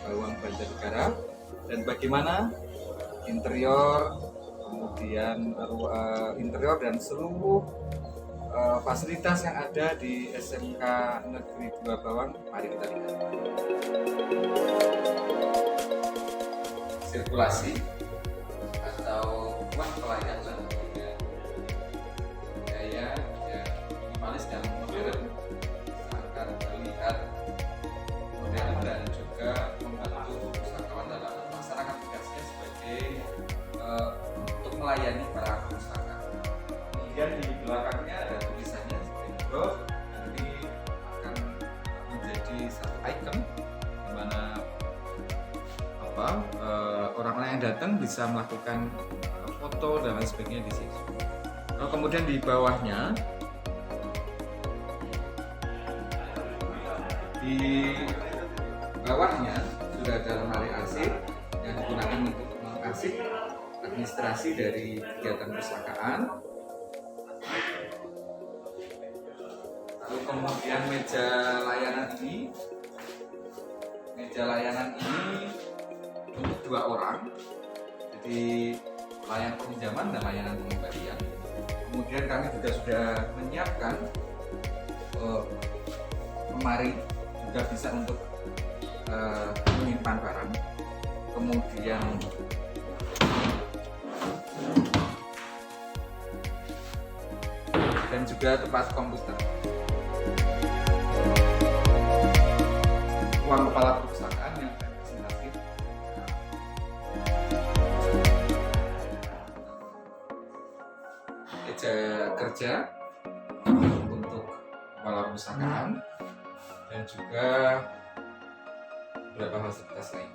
Bawang Banjarnegara, dan bagaimana interior, kemudian interior dan seluruh fasilitas yang ada di SMK Negeri 2 Bawang. Mari kita lihat. Sirkulasi atau ruang pelayanan dengan gaya yang minimalis dan modern akan terlihat modern dan juga membantu wisatawan dalam melaksanakan tugasnya sebagai untuk melayani para pengusaha. Kemudian di belakangnya ada tulisannya seperti itu, nanti akan menjadi satu icon di mana orang-orang yang datang bisa melakukan foto dan lain sebagainya di situ. Kemudian di bawahnya sudah ada lemari arsip yang digunakan untuk mengarsip administrasi dari kegiatan perpustakaan. Lalu kemudian meja layanan ini untuk 2 orang, jadi layanan peminjaman dan layanan pengembalian. Kemudian kami juga sudah menyiapkan lemari juga bisa untuk menyimpan barang. Kemudian dan juga tempat komputer. Ruang kepala perpustakaan yang representatif. Meja kerja untuk kepala perpustakaan dan juga beberapa fasilitas lain.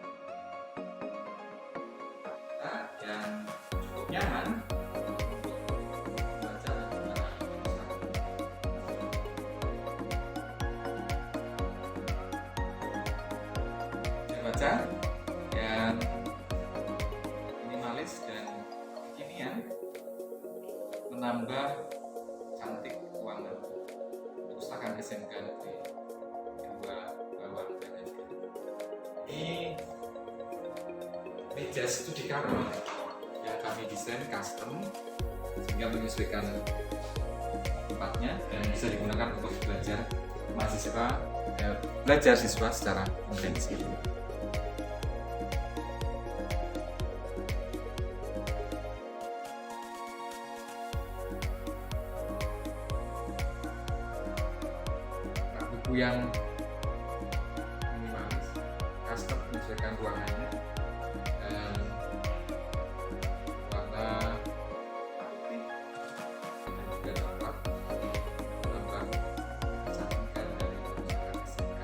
Nah, yang cukup nyaman baca yang minimalis dan kekinian, menambah cantik ruangan perpustakaan SMK Negeri 2 Bawang Banjarnegara. Ini meja studi kami yang kami desain custom sehingga menyesuaikan tempatnya dan bisa digunakan untuk belajar siswa secara intensif. Buku yang minimalis, custom menyesuaikan ruangannya, dan warna putih dan juga coklat, menambah kecantikan dari perpustakaan SMK.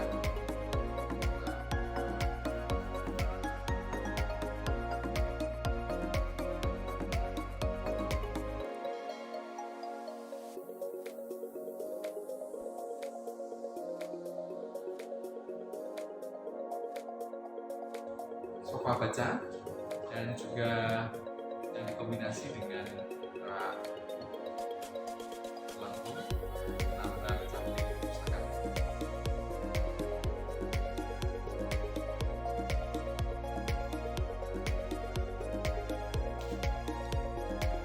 Sofa baca dan juga yang dikombinasi dengan rak lampu menambah cantik perpustakaan.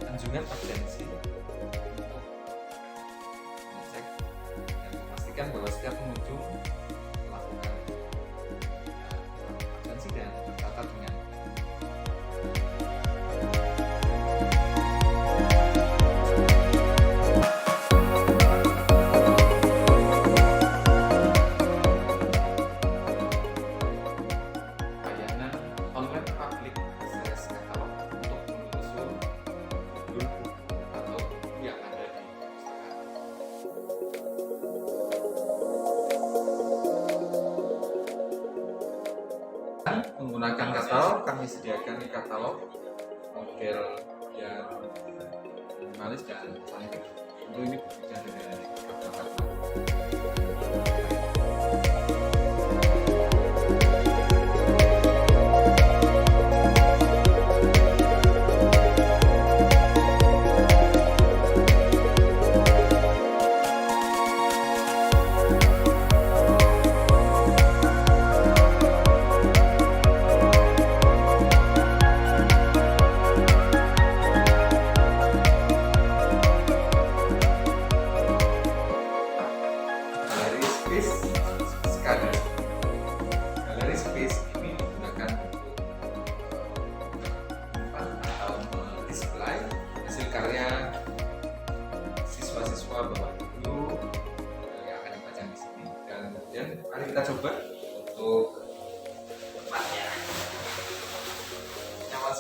Anjungan absensi untuk mengecek dan memastikan bahwa setiap pengunjung melakukan absensi dan tercatat dengan layanan online public access katalog untuk menelusur judul buku atau buku yang ada di perpustakaan. Menggunakan katalog, kami sediakan di katalog model yang minimalis dan cantik. Tentu ini berbeda dengan katalog.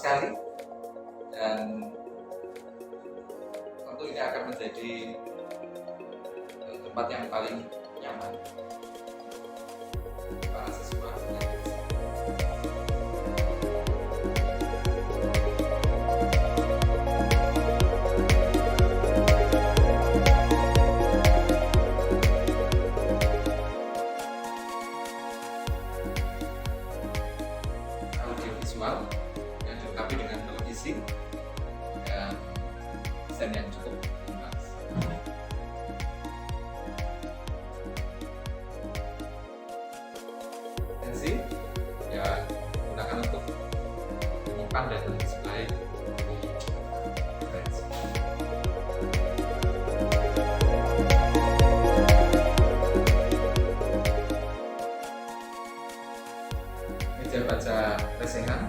sekali, dan tentu ini akan menjadi tempat yang paling nyaman para siswa. Audiovisual yang dilengkapi dengan televisi dan desain yang cukup luas. Tensi ya gunakan untuk menyimpan dan mendisplay referensi. Meja baca lesehan